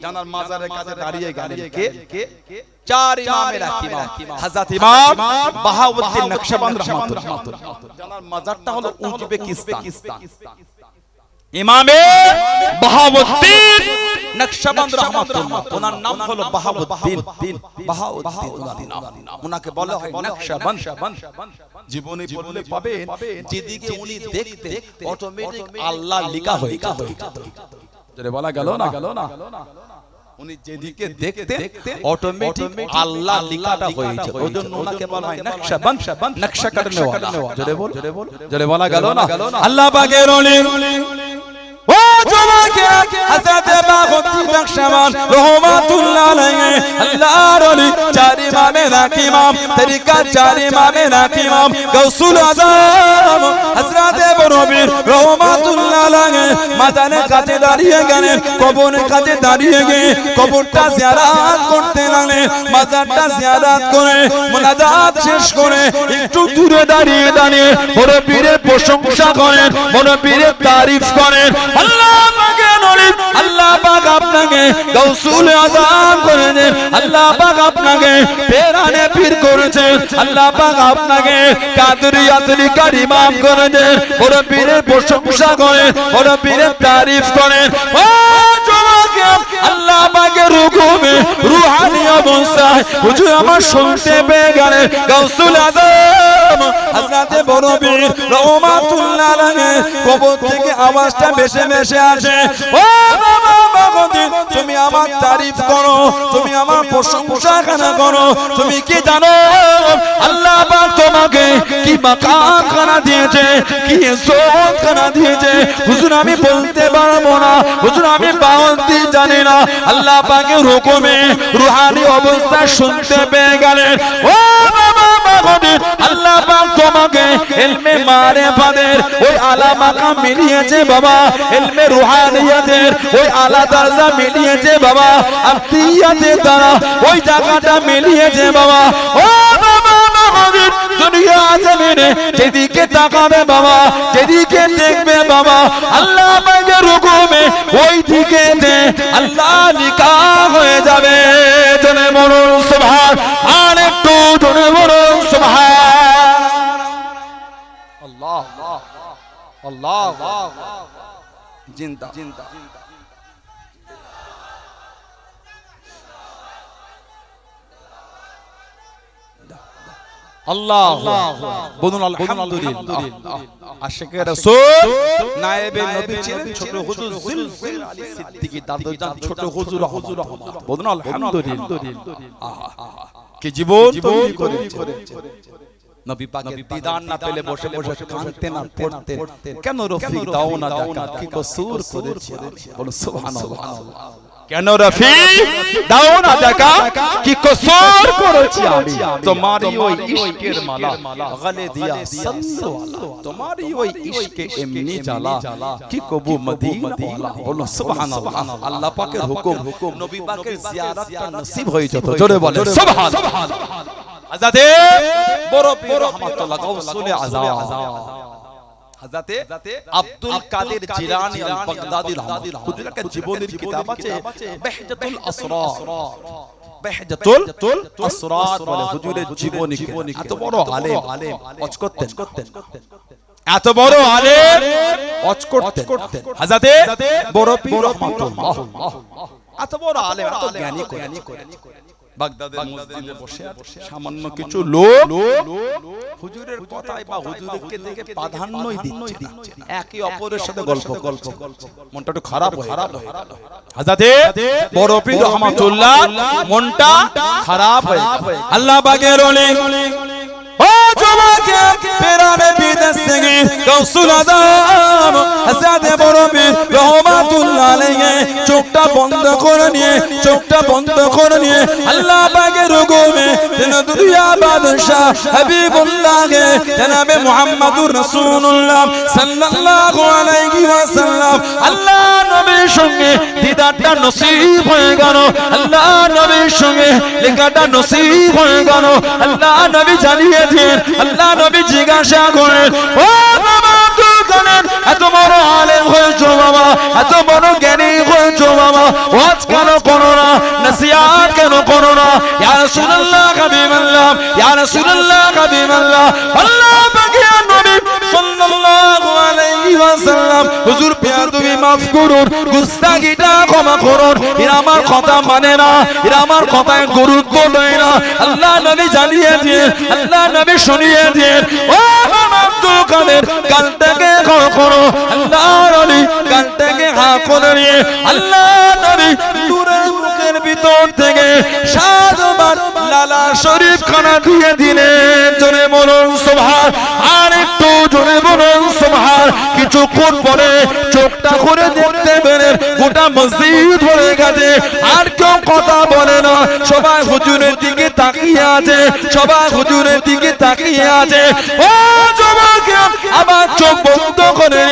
জানার মাজারের কাছে দাঁড়িয়ে গেলেন কে চার ইমামের এক ইমাম হযরত ইমাম বাহাউদ্দিন নকশবন্দ রাহমাতুল্লাহ। জানার মাজারটা হলো উজবেকিস্তান। ইমামে বাহাউদ্দিন নকশবন্দ রাহমাতুল্লাহ, ওনার নাম হলো বাহাউদ্দিন। বাহাউদ্দিন ওনার নাম, ওনাকে বলা হয় নকশবন্দ। জীবনে বললে পাবেন যেদিকে উনি দেখতে অটোমেটিক আল্লাহ লেখা হয়ে যেত। যেটা বলা গেল না, উনি যেদিকে দেখতে অটোমেটিক আল্লাহ লেখাটা হয়ে যেত। ওইজন্য ওনাকে বলা হয় নকশবন্দ, নকশা করনে ওয়ালা। যেটা বলা গেল না, আল্লাহ পাকের ওলি ও জমাকে হযরত বাহাউদ্দিন নকশবন্দ রাহমাতুল্লাহ আলাইহি আল্লাহর ওলি চার ইমামের এক ইমাম, তরিকার চার ইমামের এক ইমাম গাউসুল আযম হযরত বরবীর রাহমাতুল্লাহ আলাইহি মাজারের কাছে দাঁড়িয়ে গেলেন, কবরের কাছে দাঁড়িয়ে গিয়ে কবরটা জিয়ারত করতে লাগলেন। মাজারটা জিয়ারত করে মুনাজাত শেষ করে একটু দূরে দাঁড়িয়ে বরবীরের প্রশংসা করেন, বরবীরের তারিফ করেন। আল্লাহ পাকের ওলি, আল্লাহ পাক আপনাকে গাউসুল আযম করেছেন, আল্লাহ পাক আপনাকে পেরানে পীর করেছেন, আল্লাহ পাক আপনাকে কাদরিয়াত তরিকার ইমাম করেছেন। বড় পীরের প্রশংসা করেন, বড় পীরের তারিফ করেন। ও জমাকে আল্লাহ পাকের হুকুমে রূহানি অবস্থায় হুজুর আমার শুনতে পেয়ে গেলেন গাউসুল আযম হযরত বরবীর রাহমাতুল্লাহ আলাইহি কবর থেকে আওয়াজটা ভেসে আসে, ও বাবা বাহাউদ্দিন তুমি আমার তারিফ করো, তুমি আমার প্রশংসা করো। তুমি কি জানো আল্লাহ পাক তোমাকে কি মাকাম খানা দিয়েছে, কি ইজ্জত খানা দিয়েছে? হুজুর আমি বলতে পারবো না, হুজুর আমি বাহাউদ্দিন জানি না। আল্লাহ পাকের হুকুমে রূহানি অবস্থা শুনতে পেয়ে গেলেন। ও বাবা বাহাউদ্দিন আল্লাহ পাক তোমাকে ইলমে মারিফাতের ওই আলা মাকাম মিলিয়েছে বাবা, ইলমে রূহানিয়াতের ওই আলা দরজা মিলিয়েছে বাবা, আফতিয়াতের দ্বারা ওই জায়গাটা মিলিয়েছে বাবা। ও বাবা বাহাউদ্দিন দুনিয়া জমিনে যেদিকে তাকাবে বাবা, যেদিকে দেখবে বাবা, আল্লাহ পাকের হুকুমে ওই দিকে আল্লাহ লিখা হয়ে যাবে। জনে বলুন সুবহান, আর একটু জনে বলুন সুবহান। আল্লাহ আল্লাহ জিন্দা জিন্দা আল্লাহ বলুন আলহামদুলিল্লাহ। আশিকে রাসূল নায়েবে নবী ছিলেন ছোট হুজুর জুলফিল আলী সিদ্দিকী দাদুজান ছোট হুজুর রহমত। বলুন আলহামদুলিল্লাহ। কি জীবন তৈরি করেছেন। নবী পাকের দিদার না পেলে বসে কাঁদতেন আর পড়তেন, কেন রফিক দাও না যাকাত, কি কসুর করেছি। বলুন সুবহানাল্লাহ। কেন রফিক দাও না যাকাত, কি কসুর করেছি আমি। তোমারই ওই ইশকের মালা গলে দিয়া সাল্লাল্লাহ, তোমারই ওই ইশকে এমনি জ্বালা কি কবু মদিনা ওয়ালা। বলুন সুবহানাল্লাহ। আল্লাহ পাকের হুকুম নবী পাকের জিয়ারতটা নসিব হয়ে যেত। জোরে বলেন সুবহানাল্লাহ। হযরত বরবীর রাহমাতুল্লাহ গাউসুল আযম হযরত আব্দুল কাদের জিলানী আল বাগদাদি রাহমাতুল্লাহ হুজুরের জীবনের কিতাব আছে বাহজাতুল আসরার। বাহজাতুল আসরার বলে হুজুরের জীবনী। এত বড় আলেম ওয়াজ করতেন, এত বড় আলেম ওয়াজ করতেন হযরত বরবীর রাহমাতুল্লাহ। এত বড় আলেম, এত জ্ঞানী করে বাগদাদের মসজিদে বসে সামান্য কিছু লোক হুজুরের কথায় বা হুজুরকে দেখে প্রাধান্যই দিচ্ছে না, একে অপরের সাথে গল্প। মনটা একটু খারাপ হয়ে গেল। হযরত বরবীর রাহমাতুল্লাহ মনটা খারাপ হয়ে গেল। আল্লাহ পাকের ওলি ও জমাকে পেরানে বিদেশ থেকে গাউসুল আযম হযরত বরবীর রাহমাতুল্লাহ আলাইহি চোখটা বন্ধ করে নিয়ে আল্লাহ পাকের হুকুমে দুনিয়া বাদশা হাবিবুল্লাহ জনাবে মুহাম্মদুর রাসূলুল্লাহ সাল্লাল্লাহু আলাইহি ওয়াসাল্লাম আল্লাহ নবীর সঙ্গে দিদারটা নসিব হয়ে গেল। আল্লাহ নবীর সঙ্গে লেখাটা নসিব হয়ে গেল। আল্লাহ নবী জানিয়ে দিন, আল্লাহ নবী জিজ্ঞাসা করেন, ও বাবা কানের এত বড় আলেম হয়েছো বাবা, এত বড় জ্ঞানী হয়েছো বাবা, ওয়াজ কেন করো না, নসিহত কেন করো না? ইয়া রাসূলুল্লাহ হাবিবাল্লাহ, ইয়া রাসূলুল্লাহ হাবিবাল্লাহ, আল্লাহ পাকের নবী সাল্লাল্লাহু আলাইহি ওয়াসাল্লাম হুজুর বেয়াদবি মাফ করুন, গুস্তাখিটা ক্ষমা করুন, এরা আমার কথা মানে না, এরা আমার কথায় গুরুত্ব দেয় না। আল্লাহ নবী জানিয়ে দিয়ে, আল্লাহ নবী শুনিয়ে দিয়ে, ও আব্দুল কাদের কালটাকে ক্ষমা করো। আল্লাহ নবী কালটাকে হা করে নিয়ে আল্লাহ নবী নূরের মুখের ভিতর থেকে 7 বার লালা শরীফ খানা দিয়ে দিলেন। জোরে বলুন সুবহান, আর একটু জোরে বলুন সুবহান। কিছুক্ষণ পরে চোখটা করে দেখতে পেলেন গোটা মসজিদ ভরে গেছে, আর কেউ কথা বলে না, সবাই হুজুরের দিকে তাকিয়ে আছে, সবাই হুজুরের দিকে তাকিয়ে আছে। ও যুবক আবার চোখ বন্ধ করে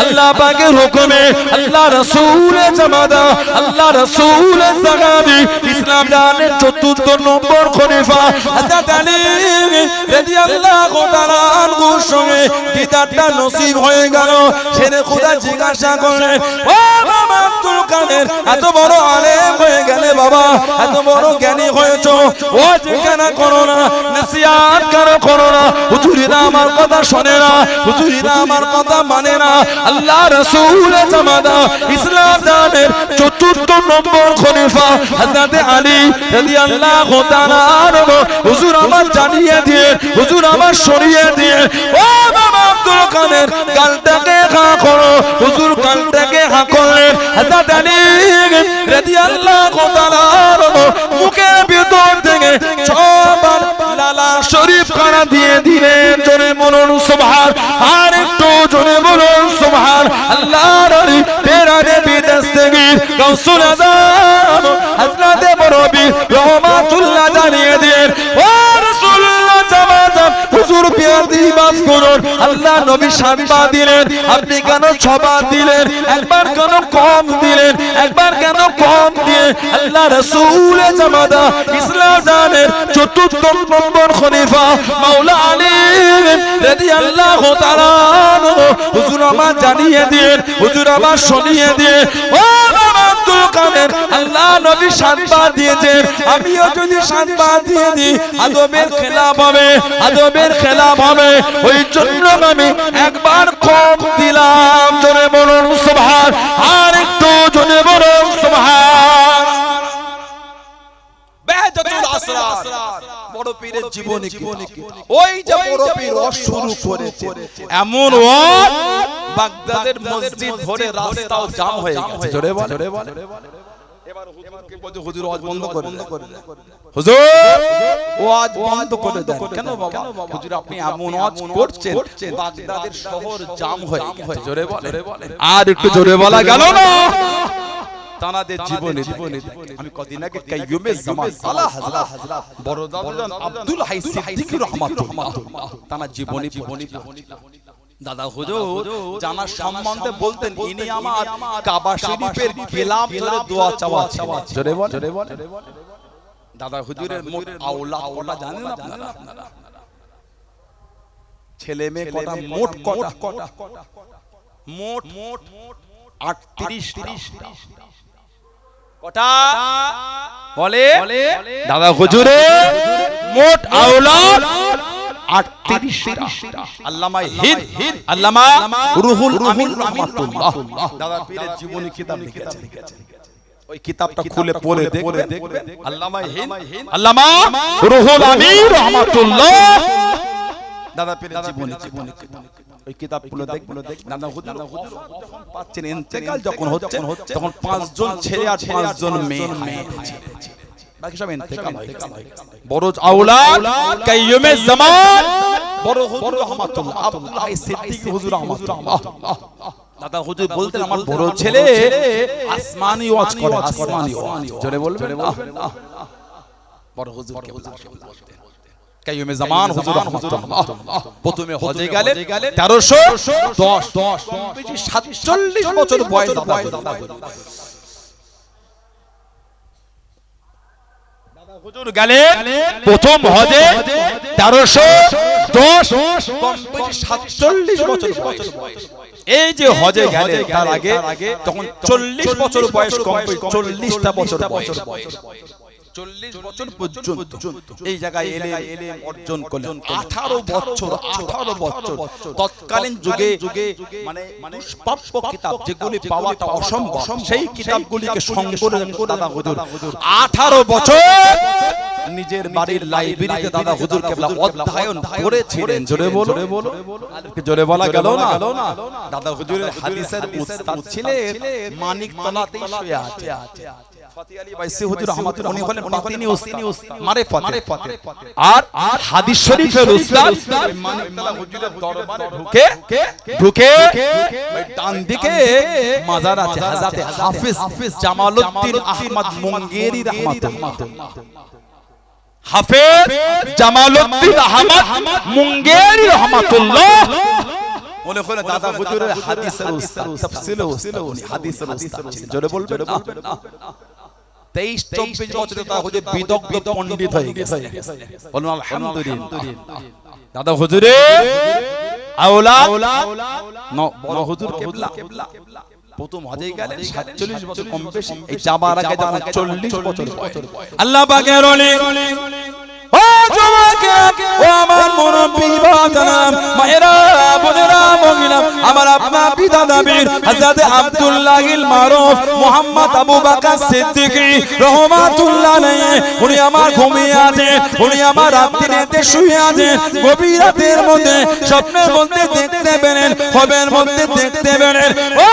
আল্লাহ পাকের হুকুমে আল্লাহ রাসূলের জামাতা, আল্লাহ রাসূলের সাহাবী, ইসলাম জানের 4র্থ নম্বর খলিফা হযরত আলী রাদিয়াল্লাহু তাআলা আনহুর সঙ্গে দিদারটা নসিব হয়ে গেল। শেরে খোদা জিজ্ঞাসা করলেন, ও বাবা আব্দুল কাদের এত বড় আলেম হয়ে গেলে বাবা, এত বড় জ্ঞানী হয়েছো, ওয়াজ কেন করো না, নসিহত কেন করো না? হুজুরেরা আমার কথা শোনে না, হুজুরেরা আমার কথা মানে না। আল্লাহ রাসূলের জামাতা, ইসলাম জানের 4র্থ নম্বর খলিফা হযরত আলী রাদিয়াল্লাহু তাআলা আনহু হুজুর আমার জানিয়ে দিয়ে, হুজুর আমার শরিয়ে দিয়ে, ও বাবা আব্দুল কাদের কালটাকে হা করো। হুজুর কালটাকে হা করলেন। হযরত আলী রাদিয়াল্লাহু তাআলা আনহু মুখের ভিতর থেকে 6 বার লালা শরীফ খানা দিয়ে দিলেন। জোরে বলুন সুবহান, আর একটু জোরে বলুন সুবহান। আল্লাহর নবী পেরারে বিদেশ থেকে গাউসুল আযম হযরত বরবি রহমাতুল্লাহ জানিয়ে দিলেন, ও রাসূলুল্লাহ জামাতা হুজুর বেয়াদবি মাফ করুন। আল্লাহ নবী 7 বার দিলেন, আপনি কেন 6 বার দিলেন? একবার কেন কম দিলেন? একবার কেন কম দিয়ে আল্লাহ রাসূলের জামাতা, ইসলাম জানের 4র্থ নম্বর খলিফা মাওলা আলী রাদিয়াল্লাহু তাআলা আনহু হুজুর আমার জানিয়ে দিয়ে, হুজুর আমার শুনিয়ে দিয়ে, ও বাবা আব্দুল কাদের আল্লাহ নবী 7 বার দিয়েছেন, আমিও যদি 7 বার দিয়ে দিই আদবের খেলাফ হবে, আদবের খেলাফ হবে। ওই জন্য আমি একবার কম দিলাম। জোরে বলুন সুবহান, আর একটু জোরে বলুন সুবহান। বেহজাতুল আসরার বড় পীরের জীবনী কি, ওই যে বড় পীর ওয়াজ শুরু করেছে, এমন ওয়াজ বাগদাদের মসজিদ ভরে রাস্তাও জাম হয়ে গেছে। জোরে বল, জোরে বল। এবার হুজুরকে বলতে হুজুর ওয়াজ বন্ধ করে দেন, হুজুর ওয়াজ বন্ধ করে দেন। কেন বাবা? হুজুর আপনি এমন ওয়াজ করছেন বাগদাদের শহর জাম হয়ে গেছে। জোরে বল, আর একটু জোরে বলা গেল না? তানাদের জীবনে আমি কদিন আগে কাইয়ুমে জামান আলা হযরত বড় দাদা আব্দুল হাই সিদ্দিকী রাহমাতুল্লাহ তানা জীবনী দাদা হুজুর জানার সম্বন্ধে বলতেন, ইনি আমার কাবা শরীফের গিলাফ ধরে দোয়া চাওয়া ছিল। জোরে বল, জোরে বল। দাদা হুজুরের মোট আওলাদ কটা জানেন আপনারা? ছেলে মেয়ে কটা? মোট কটা? মোট 38টা। কটা বলে দাদা হুজুরের মোট আওলাদ 38টা। আল্লামা হিন্দ, আল্লামা রুহুল আমিন রাহমাতুল্লাহ দাদা পীরের জীবনী কিতাব লিখেছেন। ওই কিতাবটা খুলে পড়ে দেখবেন, আল্লামা হিন্দ, আল্লামা রুহুল আমিন রাহমাতুল্লাহ দাদা পীরের জীবনী কিতাব। ওই কিতাবগুলো দেখবেন। দাদা হুজুর পাচ্ছেন ইন্তেকাল যখন হচ্ছে তখন 5 জন ছেলে আর 5 জন মেয়ে, বাকি সব ইন্তেকাল হয়ে গেছে। বড় আওলাদ কাইয়ুমে জামান বড় হুজুর রাহমাতুল্লাহ আব্দুল হাই সিদ্দিকী হুজুর রাহমাতুল্লাহ দাদা হুজুর বলতেন, আমার বড় ছেলে আসমানি ওয়াজ করে, আসমানি ওয়াজ। জোরে বলবেন বড় হুজুরকে বলতেন কাইয়ুমে জামান হুজুর রাহমাতুল্লাহ। প্রথমে হজে গেলেন 1310 বেশি 47 বছর বয়স দাদা হুজুর গেলেন প্রথম হজে 1310 কম বেশি 47 বছর বয়স। এই যে হজে গেলে তার আগে তখন 40 বছর বয়স কমপ্লিট, 40টা বছর বয়স, 40 বছর পর্যন্ত এই জায়গায় এলেম অর্জন করলেন। 18 বছর তৎকালীন যুগে মানে প্রাপ্য কিতাব যেগুলি পাওয়াটা অসম্ভব, সেই কিতাবগুলিকে সংগ্রহ করে দাদা হুজুর 18 বছর নিজের বাড়ির লাইব্রেরিতে দাদা হুজুর কেবলা অধ্যয়ন করেছিলেন। জোরে বলো, জোরে বলা গেল না? দাদা হুজুরের হাদিসের উস্তাদ ছিলেন মানিকতলাতেই শুয়ে আছে ফতি আলী বাইসি হুজুর রহমাতুল্লাহ, উনি হলেন বাতিনি উস্তাদ মারিফত, আর হাদিস শরীফের উস্তাদ মানিকতলা হুজুরের দরবারে ঢুকে ডান দিকে মাজার আছে হযরত হাফেজ জামালউদ্দিন আহমদ মুঙ্গেরি রাহমাতুল্লাহ, হাফেজ জামালউদ্দিন আহমদ মুঙ্গেরি রাহমাতুল্লাহ বলে হলো দাদা হুজুরের হাদিসের উস্তাদ, তাফসীরের উস্তাদ, উনি হাদিসের উস্তাদ ছিলেন। জোরে বলবেন না? 23-24 বছরে দাদা হুজুর বিদগ্ধ পণ্ডিত হয়ে গেছে। বলুন আলহামদুলিল্লাহ। দাদা হুজুরের আওলাদ বড় হুজুর কিবলা প্রথম হজে গেলেন 47 বছর কম বেশি, এই যাবার আগে যখন 40 বছর বয়স। আল্লাহ পাকের ওলি ও জওয়াকে, ও আমার মুরব্বি বাজানা মায়েরা বোনেরা মহিলা, আমার আপনার পিতা নবীর হযরত আব্দুল্লাহিল মারুফ মুহাম্মদ আবু বকর সিদ্দিক রাহমাতুল্লাহ আলাইহি, উনি আমার ঘুমিয়ে আছেন, উনি আমার রাত্রিতে শুয়ে আছেন। গভীর রাতের মধ্যে স্বপ্নের মধ্যে দেখতে পেলেন, হবের মধ্যে দেখতে পেলেন ও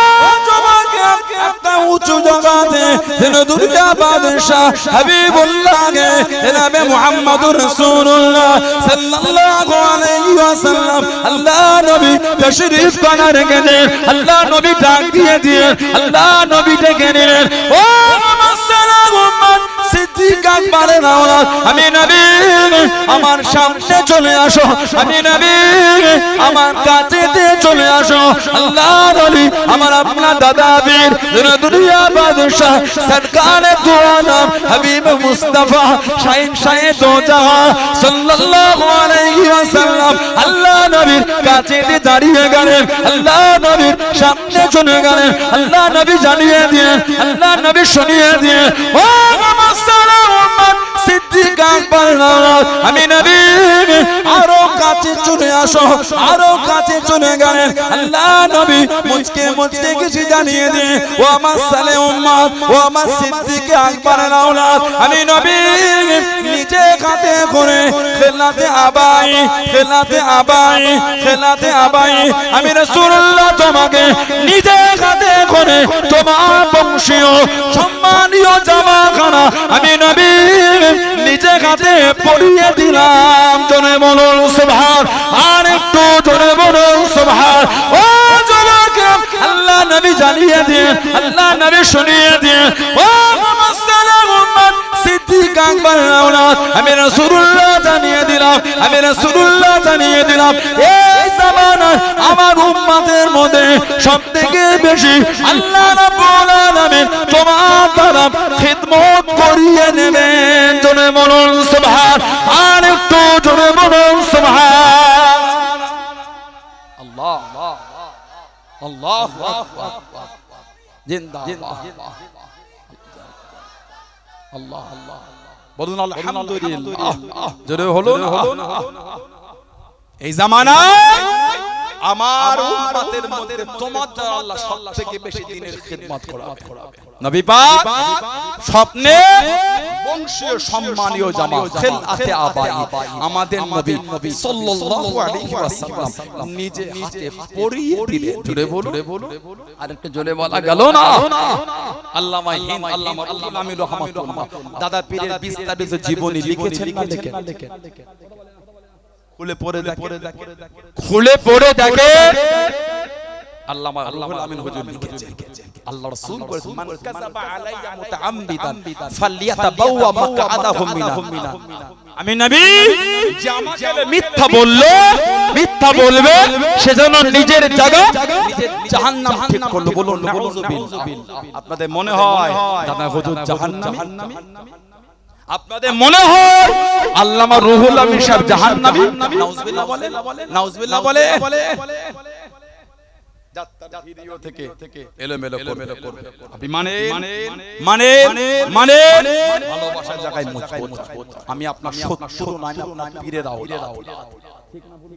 জওয়াকে একটা উঁচু জায়গাতে যেন দুনিয়া বাদশাহ হাবিবুল্লাহকে জনাবে মুহাম্মদ রাসূলুল্লাহ সাল্লাল্লাহু আলাইহি ওয়াসাল্লাম আল্লাহ নবী তশরীফ করার গেলে আল্লাহ নবী ডাক দিয়ে আল্লাহ নবী ডেকে নিলেন, ও মুসলমান সিদ্দিক আকবরের আওলাদ, আমি নবী আমার সামনে চলে আসো, আমি নবী আমার কাছে চলে আসো। আল্লাহ নবী আমার আপনার দাদা বীর দুনিয়া বাদশাহ সরকারে দু আলম হাবিব মুস্তাফা শাইন শাহে দো জাহান সাল্লাল্লাহু আলাইহি ওয়াসাল্লাম আল্লাহ নবীর কাছে দাঁড়িয়ে গেলেন, আল্লাহ নবীর সামনে চলে গেলেন। আল্লাহ নবী জানিয়ে দিয়ে, আল্লাহ নবী শুনিয়ে দিয়ে, ও মুসলমান সিদ্দিক আকবর আমি নবী আরো কাছে চলে আসো, আরো কাছে চলে গেলেন। আল্লাহ নবী মুঝকে কিছু জানিয়ে দিয়ে, ও আমার সালে উম্মত, ও আমার সিদ্দিক আকবরের আওলাদ, আমি নবী নিজে হাতে করে খেলাতে আবাই আমি রাসূলুল্লাহ তোমাকে নিজে হাতে করে তোমার বংশীয় সম্মানীয় জামাখানা আমি নবী নিজে হাতে পরিয়ে দিলাম। জোরে বলুন সুবহান, আর একটু জোরে বলুন সুবহান। ও জওয়াকে আল্লাহ নবী জানিয়ে দিয়ে, আল্লাহ নবী শুনিয়ে দিয়ে, ও মুসলমান সিদ্দিক আকবরের আওলাদ আমি রাসূলুল্লাহ জানিয়ে দিলাম, আমি রাসূলুল্লাহ জানিয়ে দিলাম, এই জামানায় আমার উম্মতের মধ্যে সবথেকে বেশি আল্লাহ রাব্বুল আলামিন তোমার দ্বারা খিদমত করিয়ে নেবেন। জোরে বলুন সুবহান, আর একটু জোরে বলুন সুবহান। আল্লাহ আল্লাহু আকবার, জিন্দাবাদ আল্লাহ আল্লাহ বলুন আলহামদুলিল্লাহ। জোরে হলো না? এই জামানায় আমার উম্মতের মধ্যে তোমার দ্বারা আল্লাহ সবথেকে বেশি দ্বীনের খিদমত করাবে। নবী পাক স্বপ্নে বংশীয় সম্মানীয় জামা খেলাতে আবাই আমাদের নবী সাল্লাল্লাহু আলাইহি ওয়াসাল্লাম নিজে হাতে পরিয়ে দিলেন। জোরে বলো, আর একটু জোরে বলা গেল না? আল্লামা হিন্দ আল্লামা রুহুল আমিন রাহমাতুল্লাহ দাদা পীরের বিস্তারিত জীবনী লিখেছেন না লেখেন? খুলে পড়ে দেখে আল্লামা রুহুল আমিন হুজুর লিখেছেন, আল্লাহ রাসূল বলেছেন, মান কাযাবা আলাইয়া মুতাআম্মিদান ফালইয়াতাবাওয়া মাকআদাহু মিনাহ। আমি নবী যে আমাকে মিথ্যা বলবে সেজন্য নিজের জায়গা নিজের জাহান্নাম ঠিক করলো। বলুন নাউযুবিল্লাহ। আপনাদের মনে হয় দাদা হুজুর জাহান্নামী? আপনাদের মনে হয় আল্লামা রুহুল আমিন সাহেব জাহান্নামী? নাউযুবিল্লাহ বলে, নাউযুবিল্লাহ বলে। যাত্রা ভিডিও থেকে এলোমেলো করবে আপনি মানে ভালোবাসার জায়গায় মজবুত আমি আপনার শত্রু নয় আপনার পীরের আওলাদ ঠিক না ভুল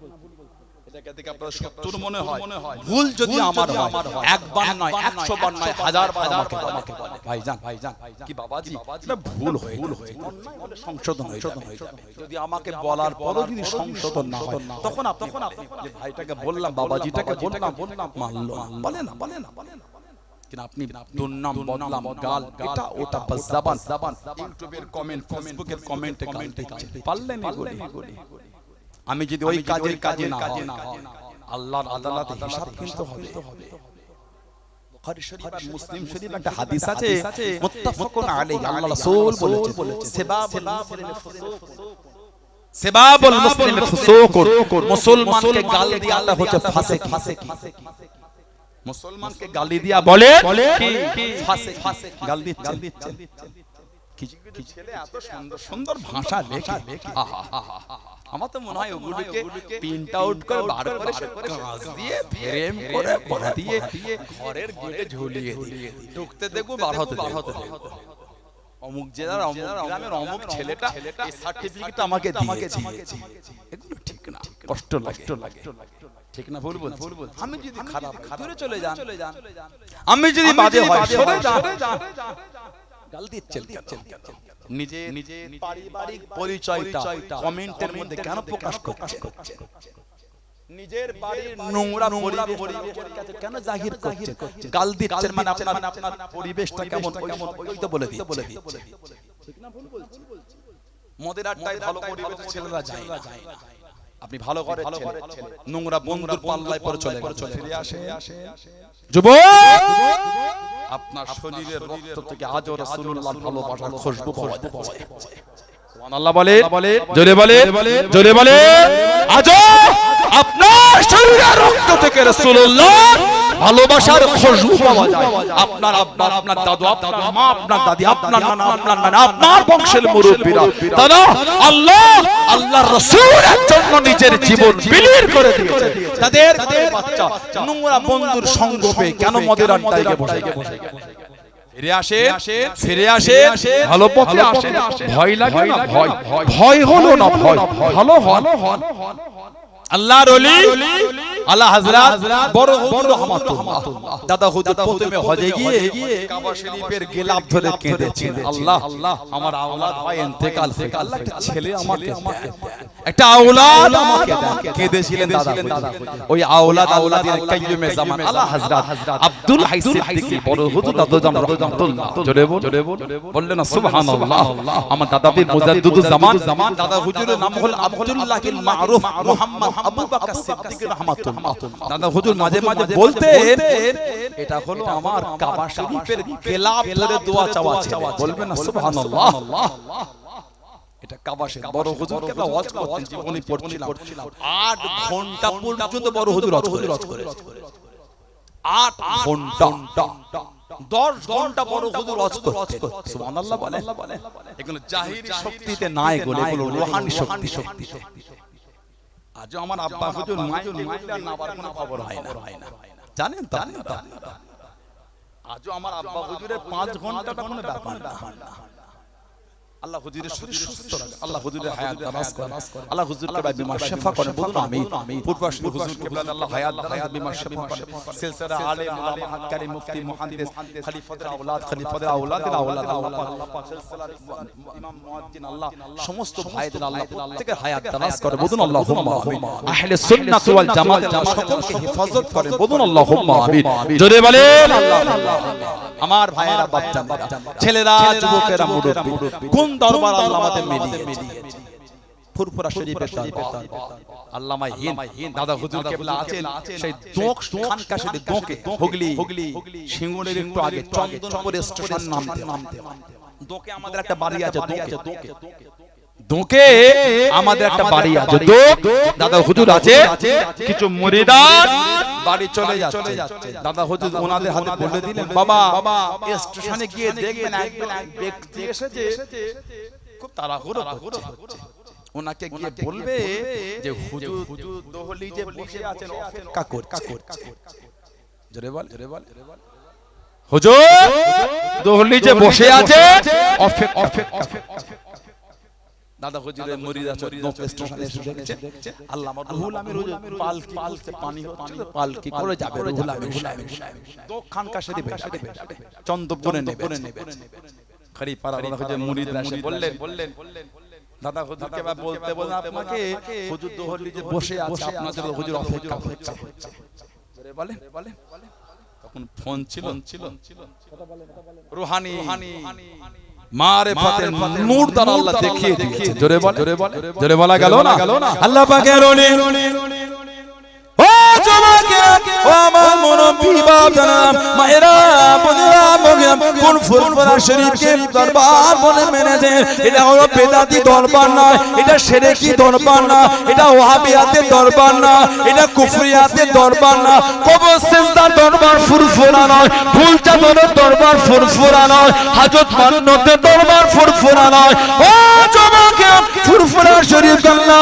এটাকে দেখে আপনার শত্রু মনে হয় ভুল যদি আমার হয় একবার নয় 100 বার নয় 1000 বার আমাকে বলে ভাইজান কি বাবাজি এটা ভুল হয়ে সংশোধন হয়ে যাবে যদি আমাকে বলার পরও যদি সংশোধন না হয় তখন আপনি যে ভাইটাকে বললাম বাবাজিটাকে বললাম মানলো বলে না কিন্তু আপনি দুর্নাম বদনাম গাল এটা ওটা বাস জবান ইউটিউবের কমেন্ট ফেসবুকের কমেন্টে গাল দিচ্ছেন পারলেন এগুলি আমি যদি ওই কাজে না হয় আল্লাহর আদালতে হিসাব কিন্তু হবে বুখারী শরীফ আর মুসলিম শরীফ একটা হাদিস আছে মুত্তাফাকুন আলাইহি আল্লাহ রাসূল বলেছেন সেবাবুল মুসলিম ফুসুক মুসলমানকে গাল দিয়ে আল্লাহ হচ্ছে ফাসিক মুসলমানকে গালি দিয়া বলে কি ফাসিক গাল দিচ্ছেন কি ছেলে এত সুন্দর ভাষা লেখে আমার তো মনে হয় ওগুলোকে প্রিন্ট আউট করে বার করে কাগজ দিয়ে ফ্রেম করে বাঁধা দিয়ে ঘরের গেটে ঝুলিয়ে দিয়ে ঢুকতে দেখবো বার হতে অমুক জেলার অমুক গ্রামের অমুক ছেলেটা এই সার্টিফিকেট আমাকে দিয়েছে এগুলো ঠিক না কষ্ট লাগে ঠিক না ভুল বল আমি যদি খারাপ দূরে চলে যান আমি যদি বাজে হয় সরে যান গাল দিচ্ছেন নিজে পারিবারিক পরিচয়টা কমেন্টের মধ্যে কেন প্রকাশ করছে নিজের বাড়ির নোংরা পরিবেশের কাছে কেন জাহির করছে গাল দিচ্ছেন মানে আপনার পরিবেশটা কেমন ওই তো বলে দিচ্ছে ঠিক না ভুল বলছি মদের আড্ডায় ভালো পরিবেশে ছেলেরা যায় না আপনি ভালো করে ছেলে নোংরা বন্ধুর পাল্লায় পড়ে চলে ফিরে আসে যুবক আপনার শরীরের রক্ত থেকে আজও রাসূলুল্লাহর ভালোবাসার খুশবু পাওয়া যায় সুবহানাল্লাহ বলে জোরে বলে আজও আপনার শরীরের রক্ত থেকে রাসূলুল্লাহর ভালোবাসার খুশবু পাওয়া যায় আপনার আব্বা আপনার দাদু আপনার মা আপনার দাদি আপনার নানা আপনার নানা আপনার বংশের মুরব্বিরা তারা আল্লাহর রাসূলের জন্য নিজের জীবন বিলীন করে দিয়েছে তাদের বাচ্চা নোংরা বন্ধুর সঙ্গ পেয়ে কেন মদের আড্ডায় বসে ফিরে আসে ভালো পথে আসে ভয় লাগে না ভয় হলো না ভয় ভালো হন আল্লাহর ওলি আল্লাহ হযরত বড় হুজুর রহমাতুল্লাহ দাদা হুজুর প্রথমে হজে গিয়ে কাবা শরীফের গিলাফ ধরে কেঁদেছেন আল্লাহ আমার আওলাদ ভাই ইন্তেকাল আল্লাহ একটা ছেলে আমাকে একটা আওলাদ আমাকে কেঁদেছিলেন দাদা ওই আওলাদের কাইয়ুমে জামান আল্লাহ হযরত আব্দুল হাই সিদ্দিকী বড় হুজুর দাদা রহমাতুল্লাহ জোরে বললেন না সুবহানাল্লাহ আমার দাদা পীর মুজাদ্দিদুজ জামান দাদা হুজুরের নাম হল আব্দুল্লাহিল মারুফ মুহাম্মদ আবু বকর সিদ্দিক রাহমাতুল্লাহ দাদা হুজুর মাঝে বলতেন এটা হলো আমার কাবা শরীফের গিলাফ ধরে দোয়া চাওয়া ছিল বলবেন না সুবহানাল্লাহ এটা কাবা শরীফ বড় হুজুর কে ওয়াজ করতেন জীবনী পড়ছিলাম 8 ঘন্টা পর্যন্ত বড় হুজুর ওয়াজ করে 8 ঘন্টা 10 ঘন্টা বড় হুজুর ওয়াজ করতেন সুবহানাল্লাহ বলে এগুলো জাহিরি শক্তিতে না এগুলো রূহানি শক্তি আজ আমার আব্বা হুজুর মাইলা নাবার কোনো খবর হয় না জানেন তো আজ আমার আব্বা হুজুরের 5 ঘন্টা কোনো ব্যাপার না আল্লাহ হুজুরের শরীর সুস্থ রাখে আল্লাহ হুজুরের হায়াত দারাজ করে আল্লাহ হুজুরকে বিমার শিফা করে বলুন আমিন পূর্বাশ হুজুর কিবলা আল্লাহ হায়াত দারাজ বিমার শিফা করে সিলসিলা আলেম উলামা হাক্কারি মুফতি মুহাদ্দিস খলিফাতুল আওলাদের আওলাদ আল্লাহ পাক সিলসিলার ইমাম মুয়াজ্জিন আল্লাহ সমস্ত ভাইদের আল্লাহ প্রত্যেকের হায়াত দারাজ করে বলুন আল্লাহুম্মা আমিন আহলে সুন্নাত ওয়াল জামাত সকলকে হেফাজত করে বলুন আল্লাহুম্মা আমিন জোরে বলেন আল্লাহ আমার ভাইয়েরা বাচ্চারা ছেলেরা যুবকেরা মুরব্বি কোন দরবার আল্লাহ আমাদের মিলিয়েছে ফুরফুরা শরীফের দরবার আল্লামা হিন্দ দাদা হুজুর কিবলা আছেন সেই দোক খানকা শরীফ দোকে হুগলি সিঙ্গুরের একটু আগে চন্দনপুর স্টেশন নামতে দোকে আমাদের একটা বাড়ি আছে দোকে আমাদের একটা বাড়ি আছে দোক দাদা হুজুর আছে কিছু মুরিদান বাড়ি চলে যাচ্ছে দাদা হুজুর ওনাদের হাতে বলে দিলেন বাবা স্টেশনে গিয়ে দেখবেন এক ব্যক্তি এসেছে খুব তাড়াহুড়ো করছে ওনাকে গিয়ে বলবে যে হুজুর দহলিজে বসে আছেন অপেক্ষা করছে জোরে বল হুজুর দহলিজে বসে আছে দাদা হুজুরের মুরিদ আছে নো স্টেশনে এসে দেখছে আল্লামা রুহুল আমির হুজুর পালকি পানি হচ্ছে পালকি করে যাবে রুহুল আমির সাহেব দো খানকা শরীফে চন্দ্রপুরে নেবে খড়ি পাড়া দাদা হুজুর মুরিদরা এসে বললেন দাদা হুজুরকে বলতে আপনাকে হুজুর দহলিজে বসে আছে আপনাদের হুজুর অপেক্ষা করছে বলে তখন ফোন ছিল রুহানি মারিফাতের নূর দ্বারা আল্লাহ দেখিয়ে দিয়েছে জোরে বলা গেল না আল্লাহ পাকের ওলি ও জমাকে ও আমার মুরব্বি বাপ জানাম মায়েরা বোনেরা মগিয়াম কোন ফুরফুরা শরীফকে দরবার বলে মেনেছে এটা হলো বেদাতি দরবার না এটা শিরকি দরবার না এটা ওয়াহাবিয়াতের দরবার না এটা কুফরিয়াতের দরবার না কবর সিজদার দরবার ফুরফুরা নয় ভুল চাদরের দরবার ফুরফুরা নয় হাজত মান্নতের দরবার ফুরফুরা নয় ও জমাকে ফুরফুরা শরীফ আল্লাহ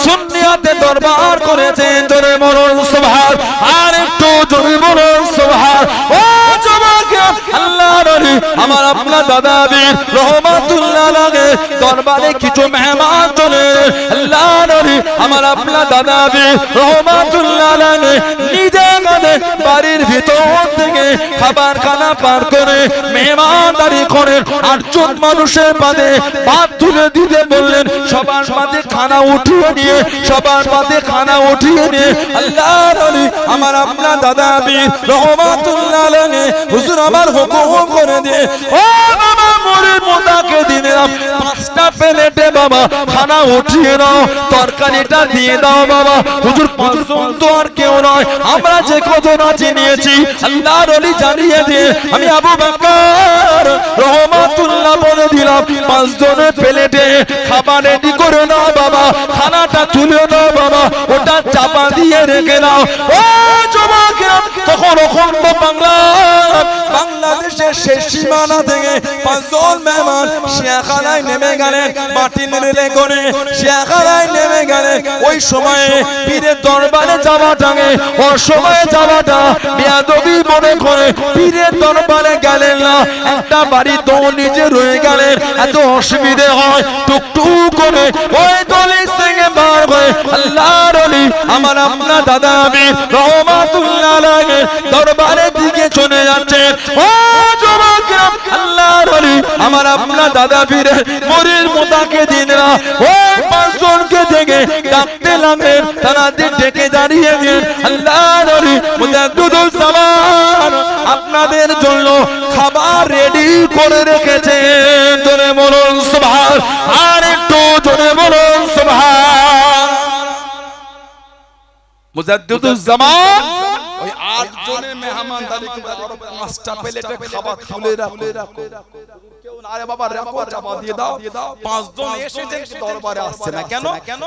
সুন্নিয়াতের দরবার করেছেন জোরে বলুন সুবহান আর একটু জোরে বলুন সুবহান ও জমাকে আল্লাহর ওলি আমার আপনার দাদা বীর রহমাতুল্লাহ আলাইহি দরবারে কিছু মেহমান চলে আল্লাহর ওলি আমার আপনার দাদা বীর রহমাতুল্লাহ আলাইহি নিজে গদে বাড়ির ভিতর থেকে খাবার খানা পার করে মেহমানদারি করেন আটজন মানুষের পাতে ভাত তুলে দিতে বললেন সবার পাতে খানা উঠিয়ে নিয়ে আল্লাহর ওলি আমার আপনার দাদা বীর রহমাতুল্লাহ আলাইহি হুজুর আমার হুকুম করে দিয়ে ও বাবা মুরিদ মুতাকে দিলাম 5টা প্লেটে বাবা খানা উঠিয়ে নাও তরকারিটা দিয়ে দাও বাবা হুজুর 5 জন তো আর কেউ নয় আমরা যে কজন আছি নিয়েছি আল্লাহর ওলি জানিয়ে দিয়ে আমি আবু বকর রহমাতুল্লাহ বলে দিলাম 5 জনের প্লেটে খাবার রেডি করে নাও বাবা খানাটা তুলে নাও বাবা ওটা চাপা দিয়ে রেখে নাও ও যুবক তখন অখণ্ড বাংলাদেশের শেষ সীমানা থেকে 5 জন মেহমান শিয়াখানায় নেমে গেলেন মাটি রেলে করে শিয়াখানায় নেমে গেলেন ওই সময়ে পীরের দরবারে যাওয়াটাকে অসময়ে যাওয়াটা বেয়াদবি মনে করে পীরের দরবারে গেলেন না একটা বাড়ি তো নিজে রয়ে গেলেন এত অসুবিধে হয় টুকটুক করে ওই দলিল থেকে বার হয়ে আল্লাহর ওলি আমার আপনার দাদা বীর রহমাতুল্লাহ আলাইহি দরবারের দিকে চলে যাচ্ছেন ও যুবক আল্লাহর ওলি আমার আপনার দাদা বীরের মুরিদ মুতাকে দিনরা ওই 5 জনকে দেখে ডাকতে লাগলেন তাদের ডেকে দাঁড়িয়ে দিন আল্লাহর ওলি মুজাদ্দিদুল জামান আপনাদের জন্য খাবার রেডি করে রেখেছেন জোরে বলুন সুবহান আর একটু জোরে বলুন সুবহান মুজাদ্দিদুল জামান ওই 8 জনের মেহমানদারি করে আরো 5টা প্লেটে খাবার তুলে রাখো কেউ না রে বাবা রাখো চাপা দিয়ে দাও 5 জন এসেছে দরবারে আসছে না কেন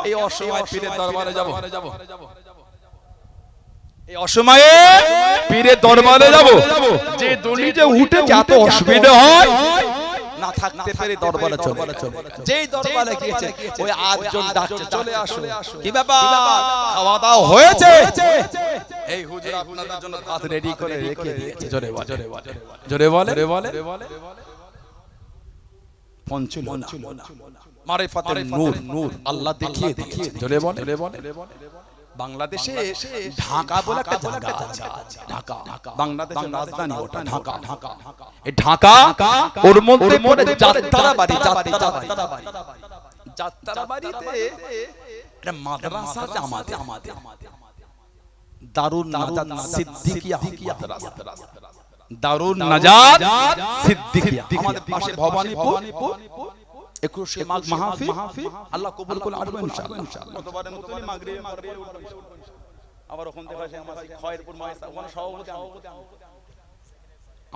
এই অসময়ে পীরের দরবারে যাব এই অসময়ে পীরের দরবারে যাব যে দলিতে উঠে যত অসুবিধা হয় না থাকতে পেরে দরবারে চলে যেই দরবারে গিয়েছে ওই 8 জন ডাকছে চলে আসো কি ব্যাপার খাওয়া দাওয়া হয়েছে এই হুজুর আপনাদের জন্য ভাত রেডি করে রেখে দিয়েছে জোরে বলে ফোন ছিল না মারিফাতের নূর আল্লাহ দেখিয়ে দিয়েছে জোরে বলে বাংলাদেশে ঢাকা বলে একটা জায়গা আছে ঢাকা বাংলাদেশের রাজধানী ওটা ঢাকা এই ঢাকা ওর মধ্যে পড়ে যাত্রা বাড়িতে একটা মাদ্রাসা আছে আমাদের দারুন নাজাত সিদ্দিকিয়া মাদ্রাসা দারুন নাজাত সিদ্দিকিয়া আমাদের পাশে ভবানীপুর 21 মাঘ মাহফিল আল্লাহ কবুল করে আসবে ইনশাআল্লাহ কতবারে মুসলিম মাগরিব আবার ওখান থেকে আসে আমাদের খয়রপুর মাদ্রাসা ওখানে সভাপতি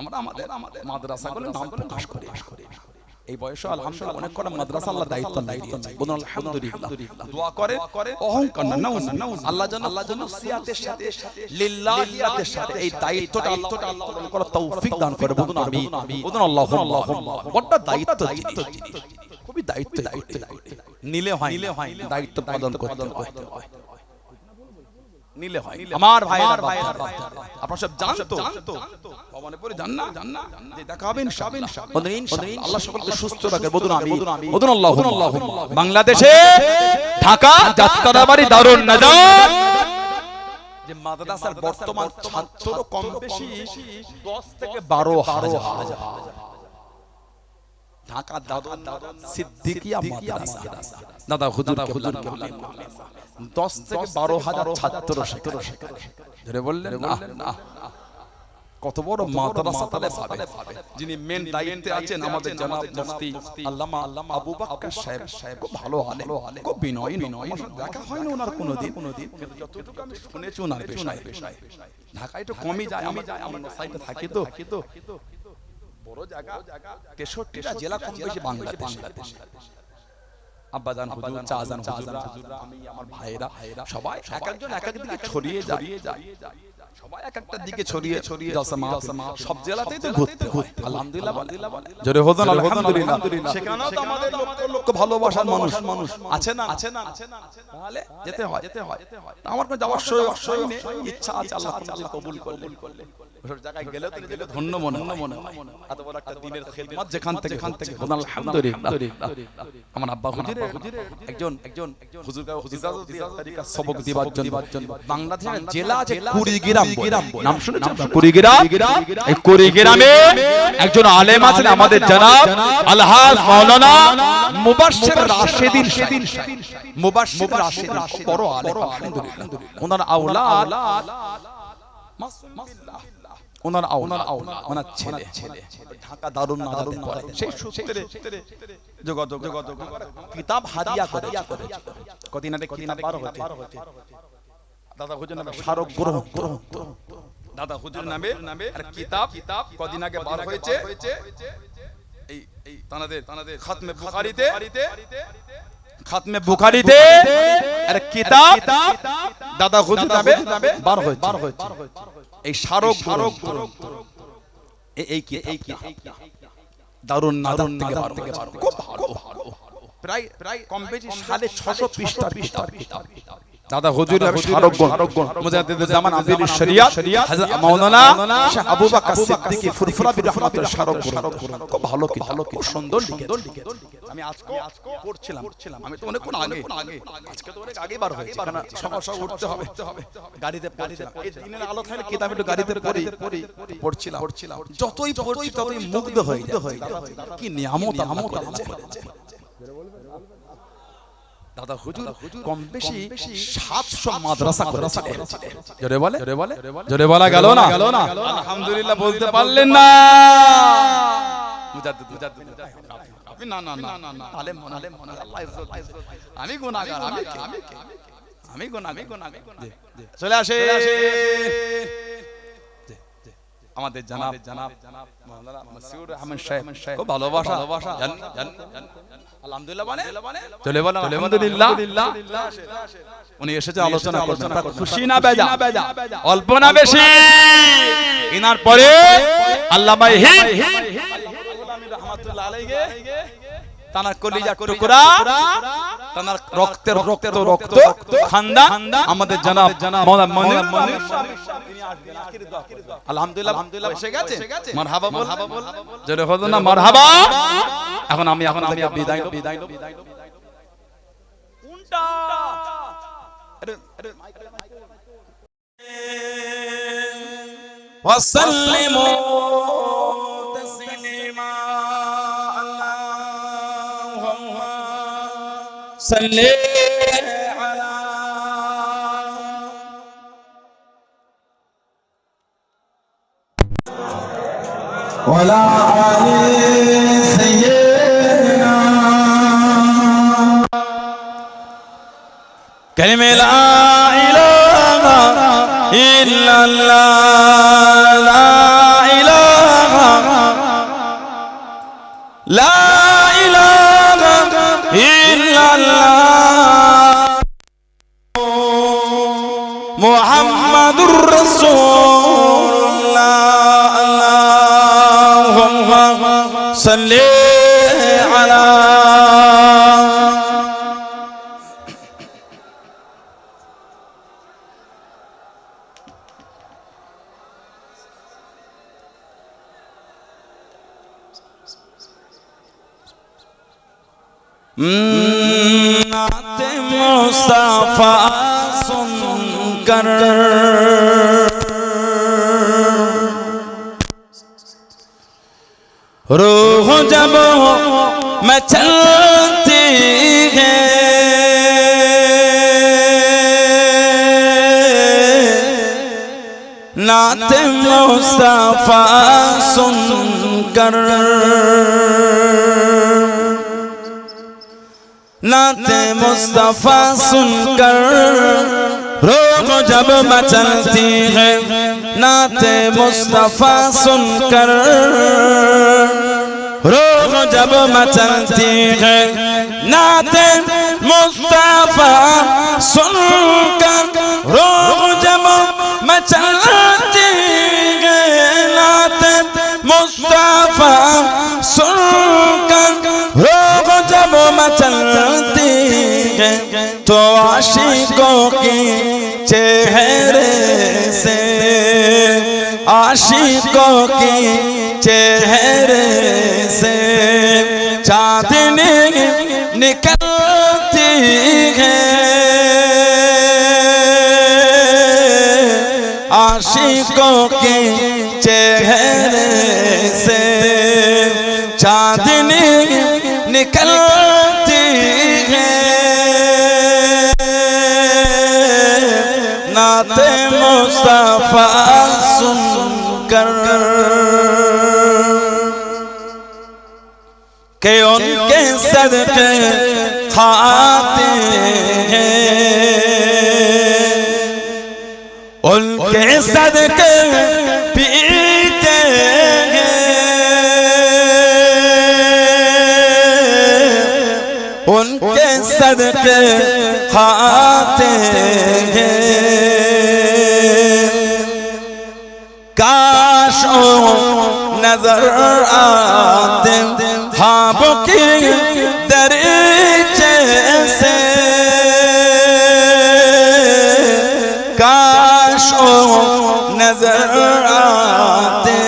আমরা আমাদের মাদ্রাসাগুলো নাম প্রকাশ করি এই বয়সে আলহামদুলিল্লাহ অনেক কটা মাদ্রাসা আল্লাহ দায়িত্ব দিয়েছে বলুন আলহামদুলিল্লাহ দোয়া করে অহংকার না আল্লাহ যেন সিয়াতের সাথে লিল্লাহিয়াতের সাথে এই দায়িত্বটা আল্লাহ পালন করার তৌফিক দান করে বলুন আমিন বলুন আল্লাহুম্মা বড় দায়িত্ব খুবই দায়িত্ব নিলে হয় দায়িত্ব পালন করতে হয় নিলে হয়। আমার ভাইরা আপনারা সব জানতো ভবনে পড়ে জান না যে দেখা হবে ইনশাআল্লাহ। বলেন ইনশাআল্লাহ। আল্লাহ সকলকে সুস্থ রাখে। বলুন আমিন। বলুন আল্লাহুম্মা। বাংলাদেশে ঢাকা যাত্রাবাড়ি দারুন নাজাত যে মাদ্রাসার বর্তমান ছাত্র কম বেশি 10 থেকে 12,000। ঢাকা দারুন সিদ্দিকিয়া মাদ্রাসা দাদা হুজুর কেবলা 10 থেকে 12,000 ছাত্র সেখানে। ধরে বললেন না কত বড় মাদ্রাসা তাহলে পাবে। যিনি মেন দায়িত্বে আছেন আমাদের জনাব মুফতি আল্লামা আবু বকর সাহেব খুব ভালো আলেম, খুব বিনয়ী। দেখা হয় না ওনার কোনোদিন, কিন্তু যতটুকু আমি শুনেছি ওনার পেশায় ঢাকায় একটু কমই যায়। আমি আমার সাইডে থাকি তো বড় জায়গা 63টা জেলা কম বেশি বাংলাদেশ। আব্বাজান হুজুর, চাচাজান হুজুররা, আমি আমার ভাইরা সবাই এক একজন এক এক দিকে ছড়িয়ে যায়। সবাই এক একটা দিকে ছড়িয়ে জলসা সব জেলাতেই তো ঘুরতে হয়। আলহামদুলিল্লাহ জোরে হোদন আলহামদুলিল্লাহ। সেখানেও তো আমাদের লক্ষ লক্ষ ভালোবাসার মানুষ আছে না? তাহলে যেতে হয়। আমার কোনো যাওয়ার শরীর নেই, ইচ্ছা আছে আল্লাহ কবুল করলে ওসব জায়গায় গেলে তো নিজেকে ধন্য মনে হয়। এত বড় একটা দিনের খেদমত যেখান থেকে হোদন আলহামদুলিল্লাহ। আমার আব্বা হুজুরের একজন হুজুরকে সবক দিবার জন্য বাংলাদেশের জেলা আছে কুড়িগ্রাম। নাম শুনেছেন? কুড়িগ্রাম। এই কুড়িগ্রামে একজন আলেম আছেন আমাদের জনাব আলহাজ মাওলানা মুবাশশির রাশিদিন। মুবাশশির রাশিদিন বড় আলেম আলহামদুলিল্লাহ। ওনার আওলাদ মাসুমিল্লাহ, ওনার ছেলে ঢাকা দারুন নাজাতে পড়ে। সেই সূত্রে যোগাযোগ কিতাব হাদিয়া করে। কদিন আগে কিতাব বার হয়েছে দাদা হুজুর নামে স্মারক গ্রহণ। দাদা হুজুর নামে আর কিতাব কদিন আগে বার হয়েছে। এই তানাদের খাতমে বুখারীতে আর কিতাব দাদা হুজুর নামে বার হয়েছে। এই স্মারক এই দারুন নাজাত থেকে বার হয়েছে। খুব ভালো, প্রায় কম বেশি 650 পৃষ্ঠার কিতাব। দাদা হুজুর স্মারক মুজাদ্দিদ জামান আব্দুল শরিয়াত হযরত মাওলানা শাহ আবু বকর সিদ্দিকী ফুরফুরা বির রহমাতুল্লাহ স্মারক খুব ভালো কিতাব, খুব সুন্দর লিখেছে। আমি আজকে পড়ছিলাম। আমি তো অনেক আগে, আজকে তো অনেক আগে বার হয়েছে, কারণ সকাল সকাল উঠতে হবে, গাড়িতে এই দিনের আলো থাকলে কিতাব একটু গাড়িতে পড়ছিলাম। যতই পড়ছি ততই মুগ্ধ হয়ে যায়। কি নিয়ামত আল্লাহ করেছে। দাদা হুজুর কম বেশি 700 মাদ্রাসা করেছিলেন। জোরে বলা গেল না? আলহামদুলিল্লাহ বলতে পারলেন না? মুজাদ্দিদ আপনি না আলেম আল্লাহ ইজ্জত। আমি গুনাহগার, আমি গুনাহগার। চলে আসে আমাদের জনাব মাওলানা মাসউদ আহমদ সাহেব, খুব ভালোবাসা। আলহামদুলিল্লাহ চলে বলেন আলহামদুলিল্লাহ। উনি এসেছে আলোচনা করতে। খুশি না বেজা? অল্প না বেশি? ইনার পরে আল্লামা রাহমাতুল্লাহ আলাইহি তানার কলিজার টুকরা, তানার রক্তের রক্ত খানদান আমাদের জনাব মাওলানা মনির তিনি আসবেন আখির দোয়া করে। আলহামদুলিল্লাহ এসে গেছে। মারহাবা বল, জোরে বলো না মারহাবা। এখন আমি বিদায় উল্টা ওয়াসাল্লিমু তাসলিমা আল্লাহুম্মা সাল্লি আলা ওয়ালা আলি সাইয়্যিদিনা কালিমা লা ইলাহা ইল্লাল্লাহ, লা ইলাহা ইল্লাল্লাহ মুহাম্মাদুর রাসূলুল্লাহ। আল্লাহুম্মা সাল্লি আলা नाते मुस्तफा सुनकर रूह जब मचलती है, नाते मुस्तफा सुनकर, नाते मुस्तफा सुनकर रूह जब मचलती है, नाते मुस्तफा सुनकर रूह जब मचलती है, नाते मुस्तफा सुनकर रूह जब मचलती है, नाते मुस्तफा सुनकर रूह जब मचलती है, तो आशिकों की चेहरे से, आशिकों की चेहरे से चांदनी निकलती है, आशिकों की चेहरे से चांदनी निकलती है, नाते मुस्तफा सुनकर के उनके सदके खाते हैं, उनके सदके पीते हैं, उनके सदके खाते हैं, काश नजर आते ख्वाबों की दरीचे से, काश नजर आते,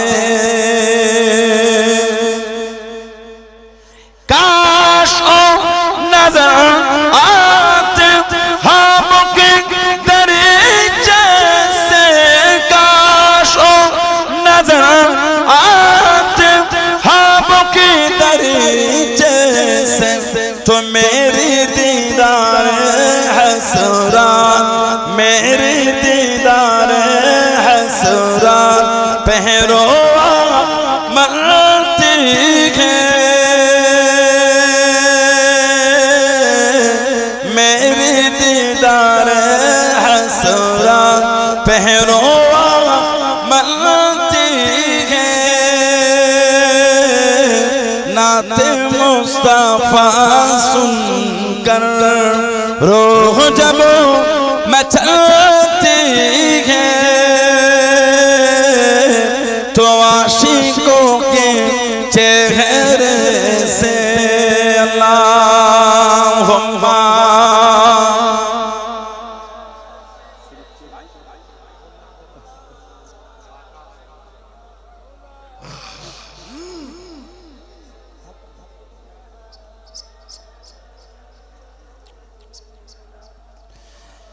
काश नजर आते ख्वाबों की दरीचे से, काश नजर आते ख्वाबों की दरीचे से, तो मेरी दीदार हसरात, मेरी दीदार हसरात पहरो मरती है, मेरी दीदार हसरात पहरो मरती है, नाते मुस्तफा सुनकर रूह जब मचलती है, तो आशिकों के चेहरे से अल्लाहुम्मा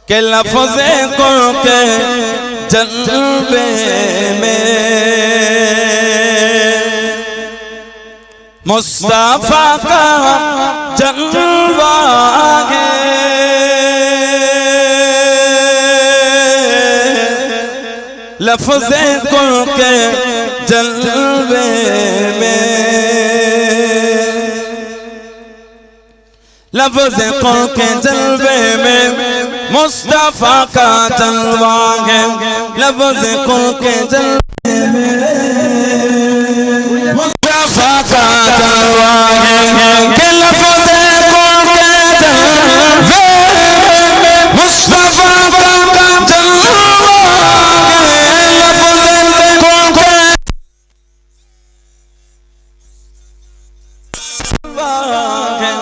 के लफ्ज़े कुल के जलवे में मुस्तफा का जलवा है, लफ्ज़े कुल के जलवे में, लफ्ज़े कुल के जलवे में मुस्तफा का जलवा है, लफ्ज़े कुल के जलवे में मुस्तफा का जलवा है, कि लफ्ज़े कुल के जलवे में मुस्तफा का जलवा है, लफ्ज़े कुल के जलवा है,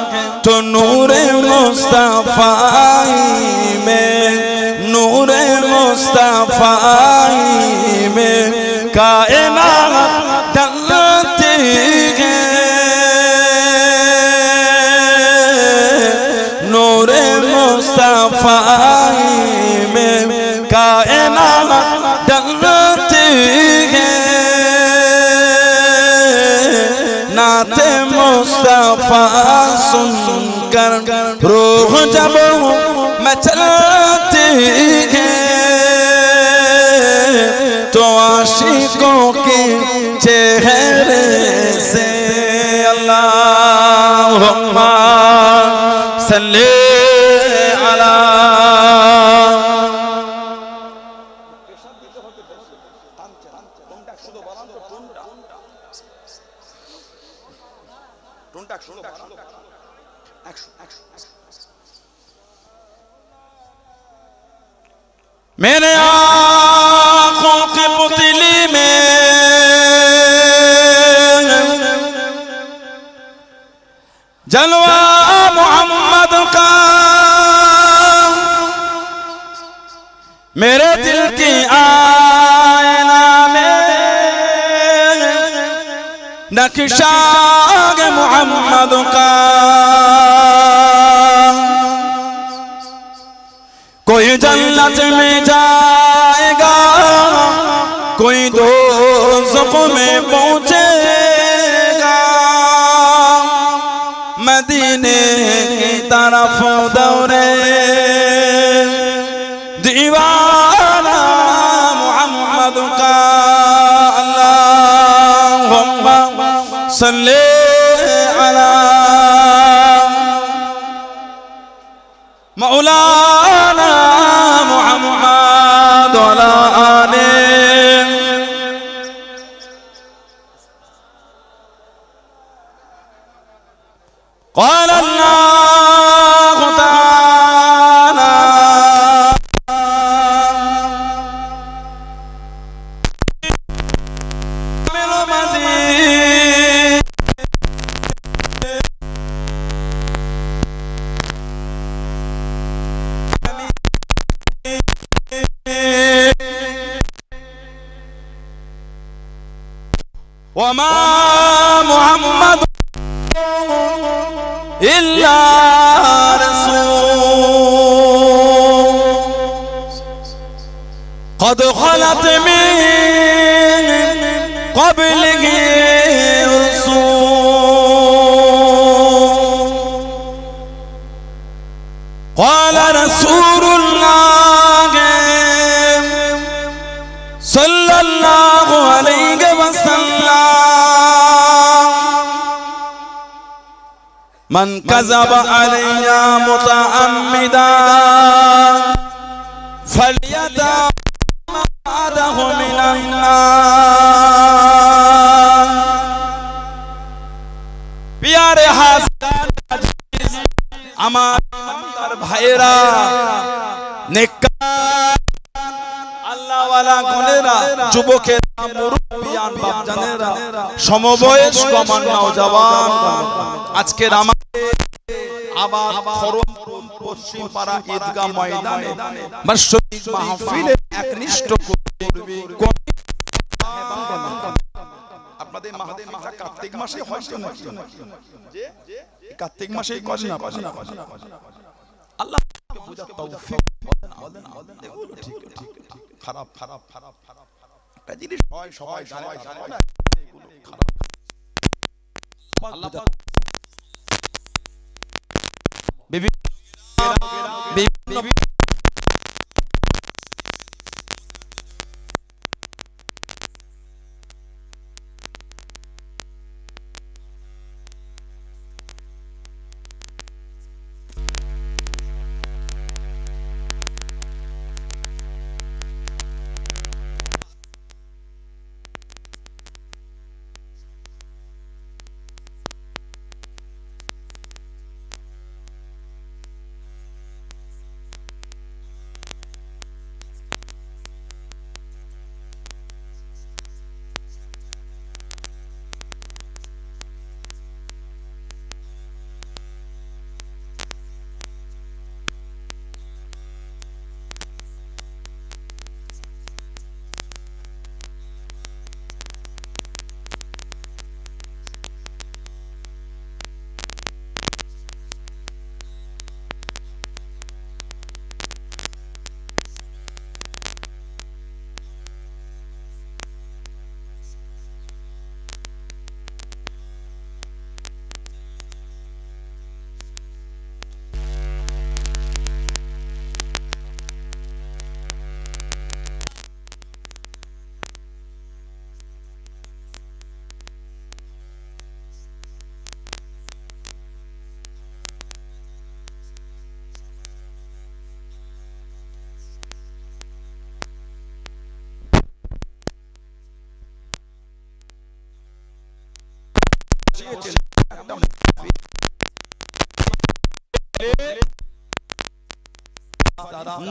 तो नूरे मुस्तफा में, नूरे मुस्तफा में कायनात ढलती है, सुनकर रूह जब मचलती है तो आशिकों के चेहरे से अल्लाहुम्मा सल्ली अला मेरे आँखों की पुतली में जलवा मोहम्मद का, मेरे दिल की आईना में नक्शा मोहम्मद का। कोई जन्नत में जाएगा, कोई दोज़ख में पहुंचेगा, मदीने की तरफ दौड़े दीवाना मोहम्मद का। अल्लाहुम्मा सल्ली अला मौलाना मुहम्मद वाला आले। क़ाल अल्लाहु तआला मिल मज़ीद वमा मुहम्मद इल्ला रसूल क़द ख़लत मिन क़ब्लिही रसूल। क़ाल रसूलुल्लाह सल्लल्लाहु अलैहि वसल्लम मन कज़ब अलैया मुतअम्मिदन फलियतबअहु मिनन नार। प्यारे हाज़िर আমার ভাইরা নেককার আল্লাহ ওয়ালা গুণেরা যুবকেরা মুরব্বিয়ান বাপজানেরা সমবয়স্ক নওজওয়ান আজকের আমাদের আবার খরমপুর পশ্চিম পাড়া ঈদগাহ ময়দানে মসজিদ মাহফিলে একনিষ্ঠ করবে। আপনাদের মাহফিলটা কার্তিক মাসে হয় নাকি? যে কার্তিক মাসেই করে না? আল্লাহ বুঝার তৌফিক বলেন। এগুলো ঠিক খারাপ একটা জিনিস হয়, সবাই জানে না এগুলো খারাপ। আল্লাহ বিভিন্ন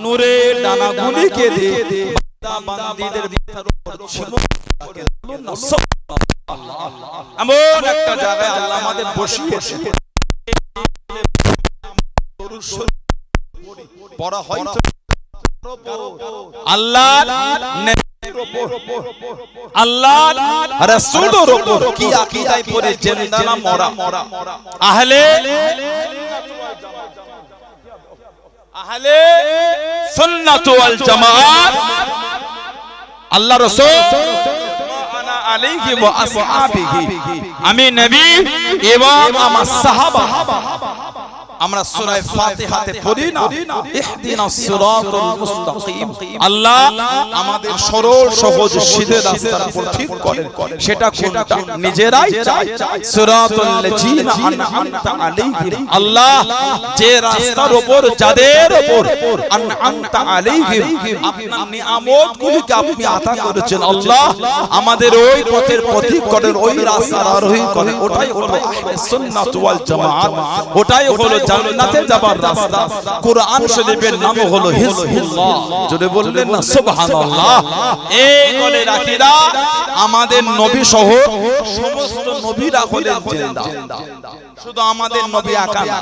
নূরে ডানাগুলিকে দিয়ে বান্দাবান্দীদের মাথার উপর ছিল এমন একটা জায়গায় আল্লাহ আমাদের বসিয়েছে পড়া হয় আল্লাহ আল্লাহ রাসূলের উপর কি আকীদায় পড়ে জিন্দা না মরা আহলে সুন্নাত ওয়াল জামাত আল্লাহ রাসূল আনা আলাইহি ওয়া আসহাবিহি আমি নবী এবং আমার সাহাবা আমরা সূরা ফাতিহাতে পড়ি না ইহদিনাস সিরাতাল মুস্তাকিম আল্লাহ আমাদের সরল সহজ সিধে রাস্তার উপর ঠিক করেন সেটা কোনটা নিজেরাই চাই সিরাতাল লাযিনা আনআমতা আলাইহিম আল্লাহ যে রাস্তার উপর যাদের উপর আনআমতা আলাইহিম আপনার নিয়ামতগুলিকে আপনি আতা করেছেন আল্লাহ আমাদের ওই পথের পথিক করেন ওই রাস্তার আরোহী করেন ওটাই হলো আহলে সুন্নাত ওয়াল জামাত ওটাই হলো জান্নাতে যাবার রাস্তা কুরআন শরীফের নাম হলো হিজবুল্লাহ যদি বললেন না সুবহানাল্লাহ এই বলে রাখিরা আমাদের নবী সহ সমস্ত নবীরা হলেন জিন্দা শুধু আমাদের নবী একা না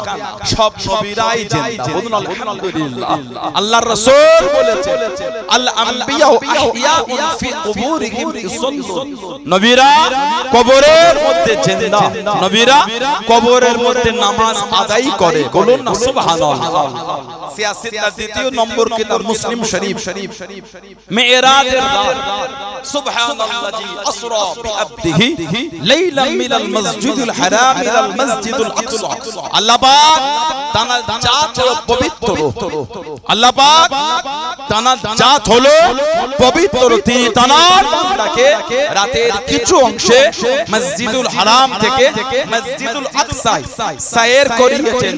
সব নবীরাই জিন্দা বলুন আলহামদুলিল্লাহ আল্লাহর রাসূল বলেছেন আল আম্বিয়া আহইয়াউন ফি কুবুরিহিম ইসাল্লুন নবীরা কবরের মধ্যে জিন্দা নবীরা কবরের মধ্যে নামাজ আদায় করে বলুন না সুবহানাল্লাহ সিয়াসিতার দ্বিতীয় নম্বর কিতাব মুসলিম শরীফ মেরাজের রাত সুবহানাল্লাহি আসরা বিআবদিহি লাইলাম মিনাল মসজিদুল হারাম ইলাল মসজিদুল আকসা আল্লাহ পাক তানার জাত হলো পবিত্র আল্লাহ পাক তানার জাত হলো পবিত্র তিনি তানার বান্দাকে রাতের কিছু অংশে মসজিদুল হারাম থেকে মসজিদুল আকসা সায়ের করিয়েছেন